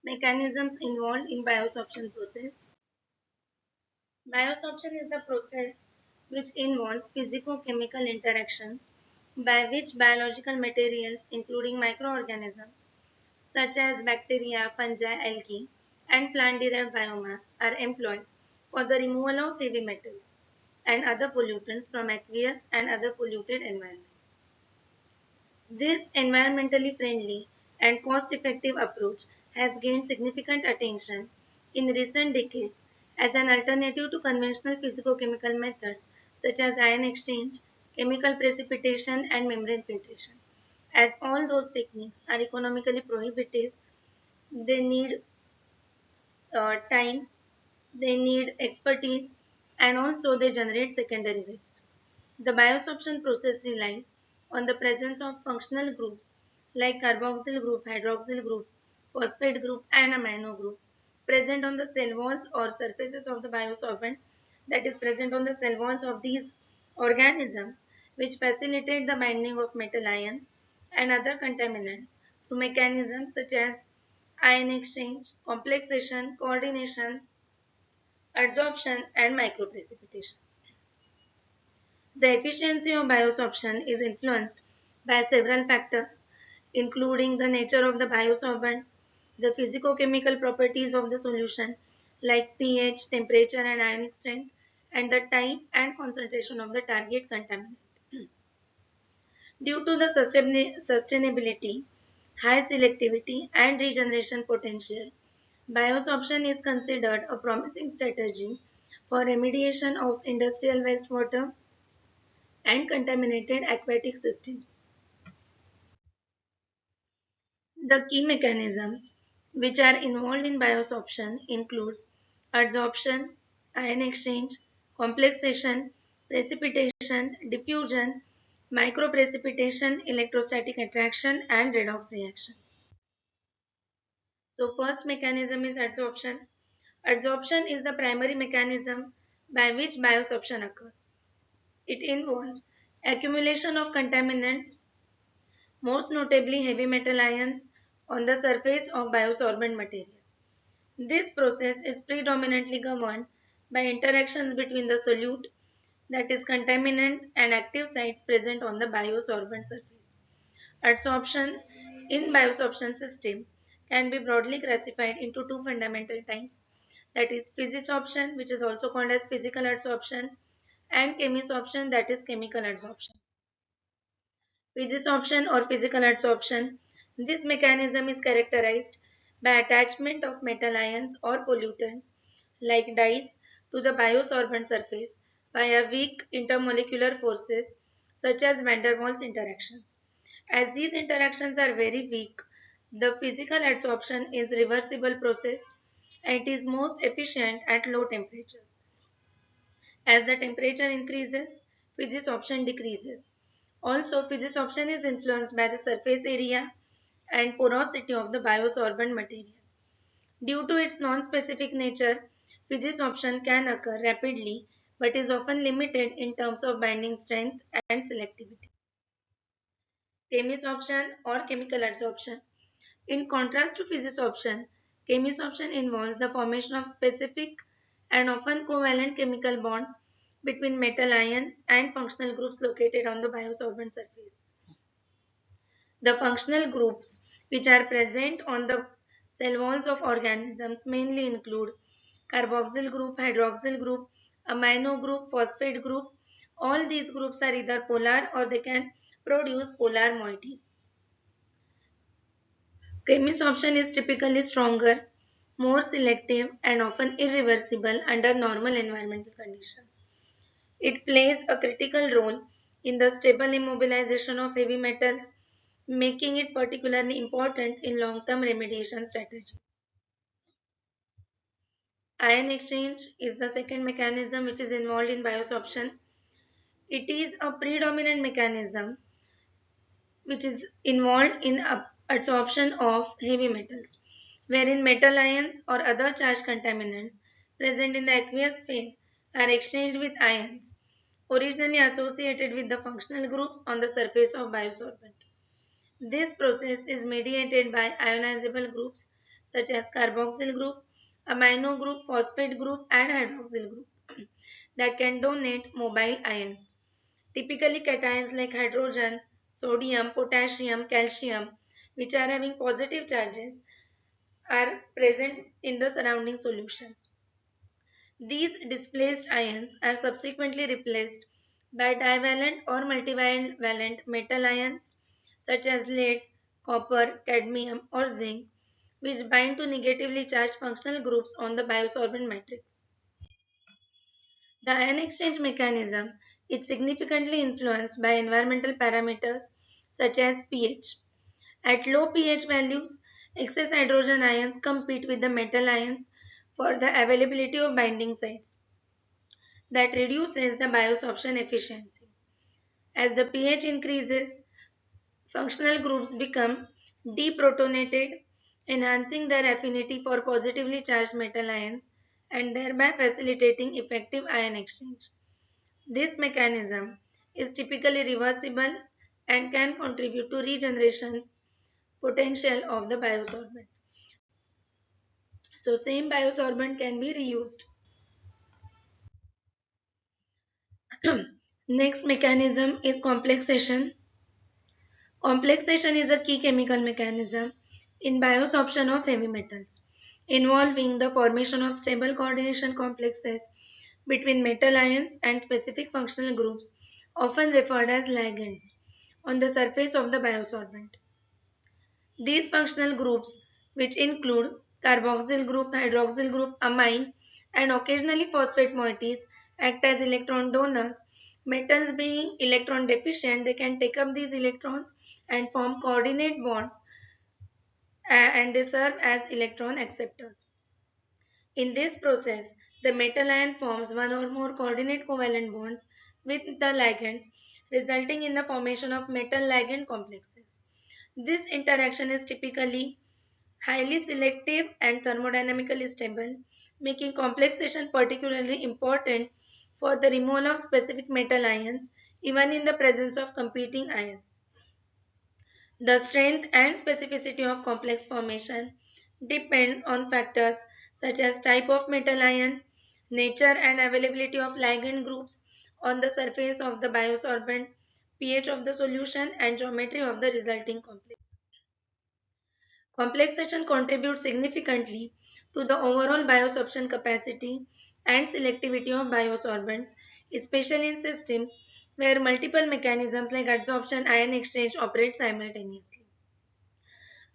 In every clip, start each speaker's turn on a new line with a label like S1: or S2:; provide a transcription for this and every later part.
S1: Mechanisms involved in biosorption process. Biosorption is the process which involves physico-chemical interactions by which biological materials including microorganisms such as bacteria, fungi, algae and plant-derived biomass are employed for the removal of heavy metals and other pollutants from aqueous and other polluted environments. This environmentally friendly and cost-effective approach has gained significant attention in recent decades as an alternative to conventional physicochemical methods such as ion exchange, chemical precipitation, and membrane filtration. As all those techniques are economically prohibitive, they need time, they need expertise, and also they generate secondary waste. The biosorption process relies on the presence of functional groups like carboxyl group, hydroxyl group, phosphate group, and amino group present on the cell walls or surfaces of the biosolvent that is present on the cell walls of these organisms, which facilitate the binding of metal ion and other contaminants through mechanisms such as ion exchange, complexation, coordination, adsorption, and microprecipitation. The efficiency of biosorption is influenced by several factors, including the nature of the biosolvent, the physicochemical properties of the solution like pH, temperature, and ionic strength, and the type and concentration of the target contaminant. Due to the sustainability, high selectivity, and regeneration potential, biosorption is considered a promising strategy for remediation of industrial wastewater and contaminated aquatic systems. The key mechanisms which are involved in biosorption includes adsorption, ion exchange, complexation, precipitation, diffusion, microprecipitation, electrostatic attraction, and redox reactions. So first mechanism is adsorption. Adsorption is the primary mechanism by which biosorption occurs. It involves accumulation of contaminants, most notably heavy metal ions, on the surface of biosorbent material. This process is predominantly governed by interactions between the solute, that is contaminant, and active sites present on the biosorbent surface. Adsorption in biosorption system can be broadly classified into two fundamental types, that is physisorption, which is also called as physical adsorption, and chemisorption, that is chemical adsorption. Physisorption or physical adsorption. This mechanism is characterized by attachment of metal ions or pollutants like dyes to the biosorbent surface via weak intermolecular forces such as van der Waals interactions. As these interactions are very weak, the physical adsorption is reversible process and it is most efficient at low temperatures. As the temperature increases, physisorption decreases. Also, physisorption is influenced by the surface area and porosity of the biosorbent material. Due to its non-specific nature, physisorption can occur rapidly but is often limited in terms of binding strength and selectivity. Chemisorption or chemical adsorption. In contrast to physisorption, chemisorption involves the formation of specific and often covalent chemical bonds between metal ions and functional groups located on the biosorbent surface. The functional groups which are present on the cell walls of organisms mainly include carboxyl group, hydroxyl group, amino group, phosphate group. All these groups are either polar or they can produce polar moieties. Chemisorption is typically stronger, more selective, and often irreversible under normal environmental conditions. It plays a critical role in the stable immobilization of heavy metals, making it particularly important in long-term remediation strategies. Ion exchange is the second mechanism which is involved in biosorption. It is a predominant mechanism which is involved in absorption of heavy metals, wherein metal ions or other charged contaminants present in the aqueous phase are exchanged with ions originally associated with the functional groups on the surface of biosorbent. This process is mediated by ionizable groups such as carboxyl group, amino group, phosphate group, and hydroxyl group that can donate mobile ions. Typically, cations like hydrogen, sodium, potassium, calcium, which are having positive charges, are present in the surrounding solutions. These displaced ions are subsequently replaced by divalent or multivalent metal ions such as lead, copper, cadmium, or zinc, which bind to negatively charged functional groups on the biosorbent matrix. The ion exchange mechanism is significantly influenced by environmental parameters such as pH. At low pH values, excess hydrogen ions compete with the metal ions for the availability of binding sites. That reduces the biosorption efficiency. As the pH increases, functional groups become deprotonated, enhancing their affinity for positively charged metal ions and thereby facilitating effective ion exchange. This mechanism is typically reversible and can contribute to regeneration potential of the biosorbent. So same biosorbent can be reused. Next mechanism is complexation. Complexation is a key chemical mechanism in biosorption of heavy metals, involving the formation of stable coordination complexes between metal ions and specific functional groups, often referred as ligands, on the surface of the biosorbent. These functional groups, which include carboxyl group, hydroxyl group, amine, and occasionally phosphate moieties, act as electron donors. Metals being electron deficient, they can take up these electrons and form coordinate bonds, and they serve as electron acceptors. In this process, the metal ion forms one or more coordinate covalent bonds with the ligands, resulting in the formation of metal ligand complexes. This interaction is typically highly selective and thermodynamically stable, making complexation particularly important for the removal of specific metal ions, even in the presence of competing ions. The strength and specificity of complex formation depends on factors such as type of metal ion, nature and availability of ligand groups on the surface of the biosorbent, pH of the solution, and geometry of the resulting complex. Complexation contributes significantly to the overall biosorption capacity and selectivity of biosorbents, especially in systems where multiple mechanisms like adsorption and ion exchange operate simultaneously.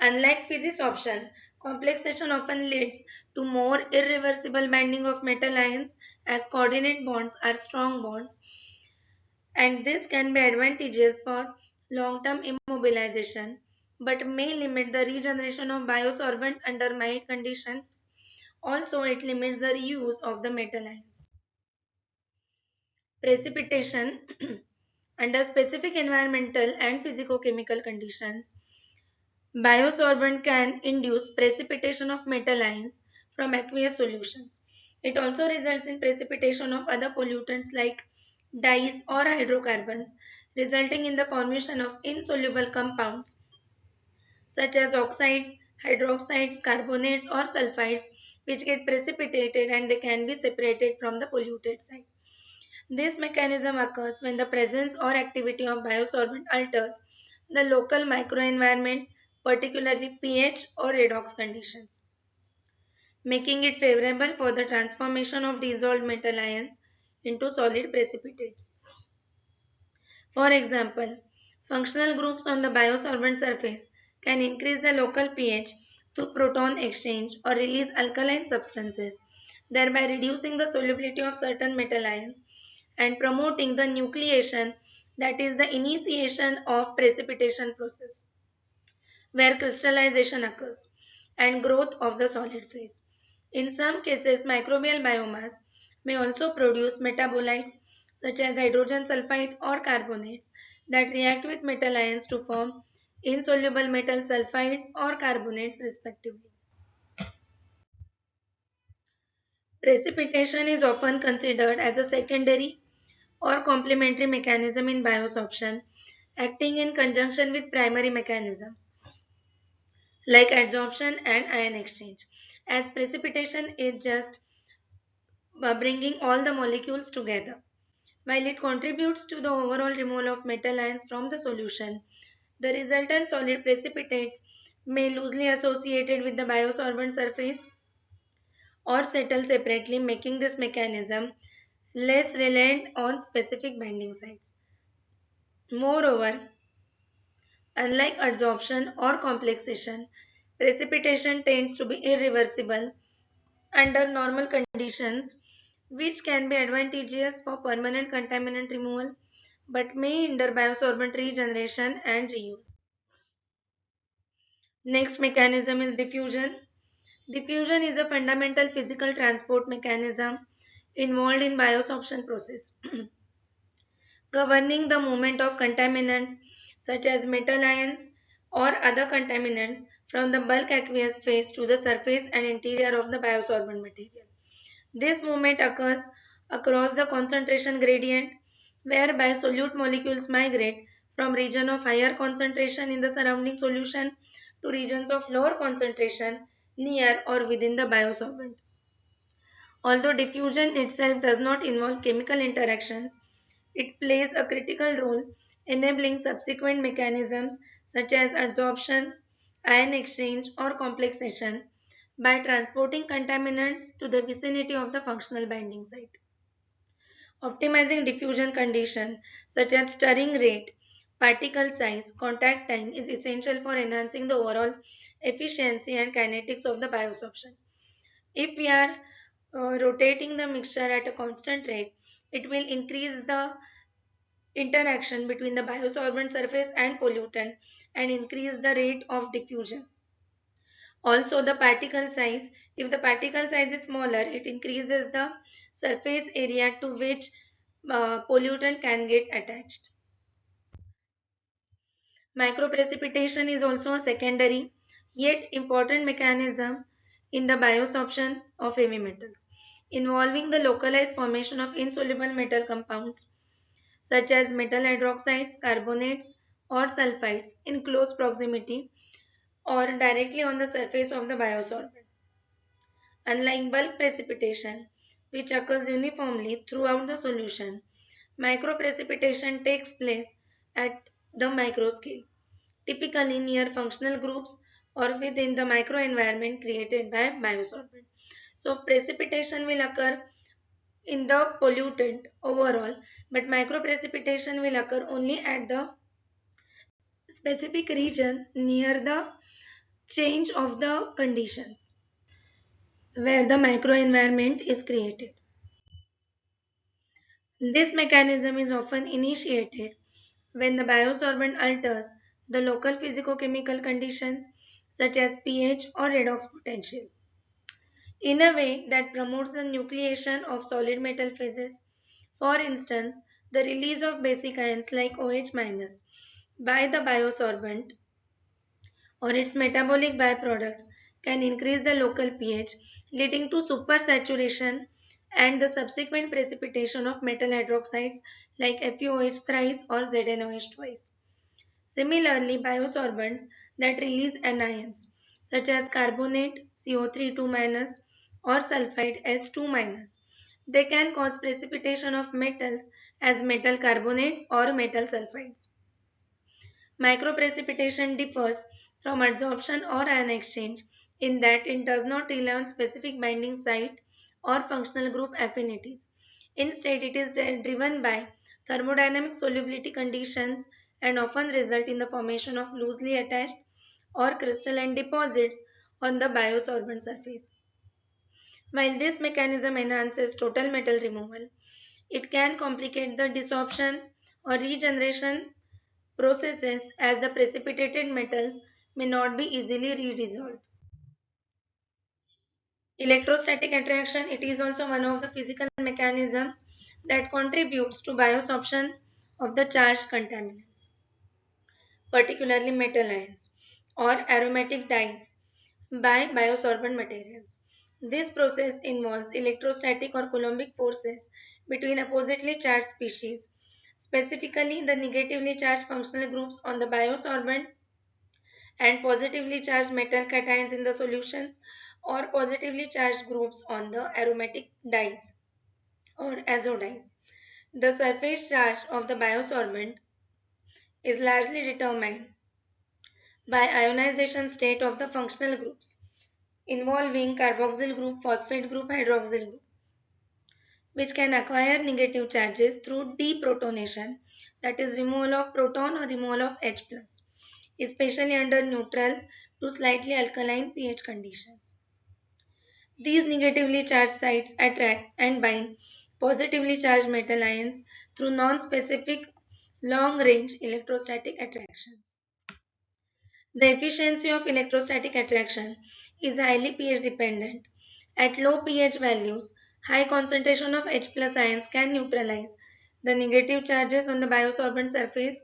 S1: Unlike physisorption, complexation often leads to more irreversible binding of metal ions as coordinate bonds are strong bonds, and this can be advantageous for long-term immobilization but may limit the regeneration of biosorbent under mild conditions. Also, it limits the reuse of the metal ions. Precipitation under specific environmental and physicochemical conditions, biosorbent can induce precipitation of metal ions from aqueous solutions. It also results in precipitation of other pollutants like dyes or hydrocarbons, resulting in the formation of insoluble compounds such as oxides, hydroxides, carbonates, or sulfides, which get precipitated and they can be separated from the polluted site. This mechanism occurs when the presence or activity of biosorbent alters the local microenvironment, particularly pH or redox conditions, making it favorable for the transformation of dissolved metal ions into solid precipitates. For example, functional groups on the biosolvent surface can increase the local pH through proton exchange or release alkaline substances, thereby reducing the solubility of certain metal ions and promoting the nucleation, that is the initiation of precipitation process where crystallization occurs and growth of the solid phase. In some cases, microbial biomass may also produce metabolites such as hydrogen sulfide or carbonates that react with metal ions to form insoluble metal sulfides or carbonates respectively. Precipitation is often considered as a secondary or complementary mechanism in biosorption, acting in conjunction with primary mechanisms. like adsorption and ion exchange, as precipitation is just bringing all the molecules together. While it contributes to the overall removal of metal ions from the solution, the resultant solid precipitates may loosely associated with the biosorbent surface or settle separately, making this mechanism less reliant on specific binding sites. Moreover, unlike adsorption or complexation, precipitation tends to be irreversible under normal conditions, which can be advantageous for permanent contaminant removal but may hinder biosorbent regeneration and reuse. Next mechanism is diffusion. Diffusion is a fundamental physical transport mechanism involved in biosorption process, governing the movement of contaminants such as metal ions or other contaminants from the bulk aqueous phase to the surface and interior of the biosorbent material. This movement occurs across the concentration gradient, whereby solute molecules migrate from region of higher concentration in the surrounding solution to regions of lower concentration near or within the biosolvent. Although diffusion itself does not involve chemical interactions, it plays a critical role enabling subsequent mechanisms such as adsorption, ion exchange, or complexation by transporting contaminants to the vicinity of the functional binding site. Optimizing diffusion condition such as stirring rate, particle size, contact time is essential for enhancing the overall efficiency and kinetics of the biosorption. If we are rotating the mixture at a constant rate, it will increase the interaction between the biosorbent surface and pollutant and increase the rate of diffusion. Also, the particle size, if the particle size is smaller, it increases the surface area to which pollutant can get attached. Microprecipitation is also a secondary yet important mechanism in the biosorption of heavy metals, involving the localized formation of insoluble metal compounds such as metal hydroxides, carbonates, or sulfides in close proximity or directly on the surface of the biosorbent. Unlike bulk precipitation, which occurs uniformly throughout the solution, microprecipitation takes place at the microscale, typically near functional groups or within the microenvironment created by biosorbent. So precipitation will occur in the pollutant overall, but microprecipitation will occur only at the specific region near the change of the conditions where the microenvironment is created. This mechanism is often initiated when the biosorbent alters the local physicochemical conditions such as pH or redox potential in a way that promotes the nucleation of solid metal phases. For instance, the release of basic ions like OH- by the biosorbent or its metabolic byproducts can increase the local pH, leading to supersaturation and the subsequent precipitation of metal hydroxides like FeOH thrice or ZnOH twice. Similarly, biosorbents that release anions such as carbonate CO3 2- or sulfide S2-, they can cause precipitation of metals as metal carbonates or metal sulfides. Microprecipitation differs from adsorption or ion exchange in that it does not rely on specific binding site or functional group affinities. Instead, it is driven by thermodynamic solubility conditions and often result in the formation of loosely attached or crystalline deposits on the biosorbent surface. While this mechanism enhances total metal removal, it can complicate the desorption or regeneration processes as the precipitated metals may not be easily redissolved. Electrostatic attraction, it is also one of the physical mechanisms that contributes to biosorption of the charged contaminants, particularly metal ions or aromatic dyes by biosorbent materials. This process involves electrostatic or coulombic forces between oppositely charged species, specifically the negatively charged functional groups on the biosorbent and positively charged metal cations in the solutions or positively charged groups on the aromatic dyes or azo-dyes. The surface charge of the biosorbent is largely determined by ionization state of the functional groups involving carboxyl group, phosphate group, hydroxyl group, which can acquire negative charges through deprotonation, that is removal of proton or removal of H+, especially under neutral to slightly alkaline pH conditions. These negatively charged sites attract and bind positively charged metal ions through non-specific long-range electrostatic attractions. The efficiency of electrostatic attraction is highly pH dependent. At low pH values, high concentration of H plus ions can neutralize the negative charges on the biosorbent surface,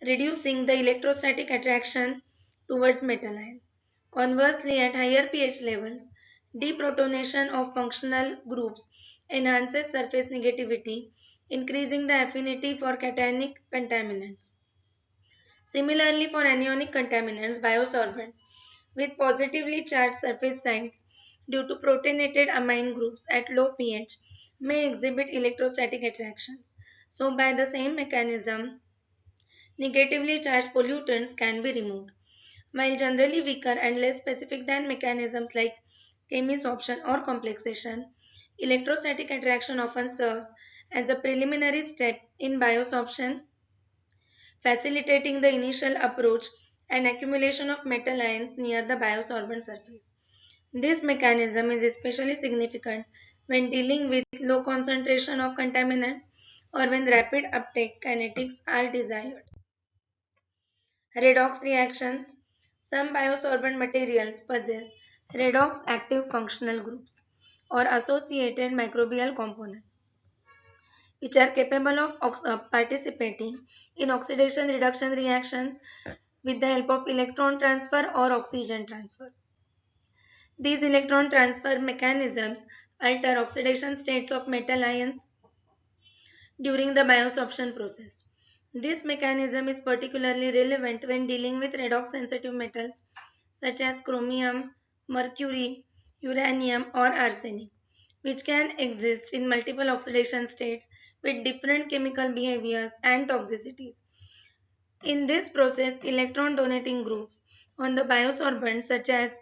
S1: reducing the electrostatic attraction towards metal ion. Conversely, at higher pH levels, deprotonation of functional groups enhances surface negativity, increasing the affinity for cationic contaminants. Similarly, for anionic contaminants, biosorbents with positively charged surface sites due to protonated amine groups at low pH may exhibit electrostatic attractions. So, by the same mechanism, negatively charged pollutants can be removed. While generally weaker and less specific than mechanisms like chemisorption or complexation, electrostatic attraction often serves as a preliminary step in biosorption, facilitating the initial approach and accumulation of metal ions near the biosorbent surface. This mechanism is especially significant when dealing with low concentration of contaminants or when rapid uptake kinetics are desired. Redox reactions. Some biosorbent materials possess redox active functional groups or associated microbial components which are capable of participating in oxidation reduction reactions with the help of electron transfer or oxygen transfer. These electron transfer mechanisms alter oxidation states of metal ions during the biosorption process. This mechanism is particularly relevant when dealing with redox sensitive metals such as chromium, mercury, uranium, or arsenic, which can exist in multiple oxidation states with different chemical behaviors and toxicities. In this process, electron donating groups on the biosorbent such as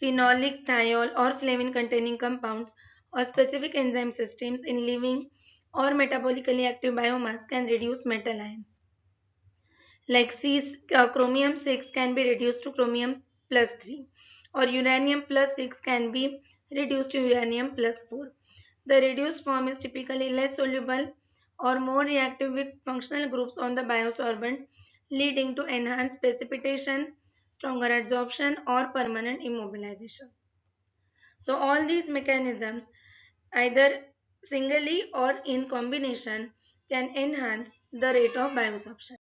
S1: phenolic, thiol, or flavin containing compounds or specific enzyme systems in living or metabolically active biomass can reduce metal ions. Like chromium 6 can be reduced to chromium plus 3 or uranium plus 6 can be reduced to uranium plus 4. The reduced form is typically less soluble or more reactive with functional groups on the biosorbent, leading to enhanced precipitation, stronger adsorption, or permanent immobilization. So, all these mechanisms, either singly or in combination, can enhance the rate of biosorption.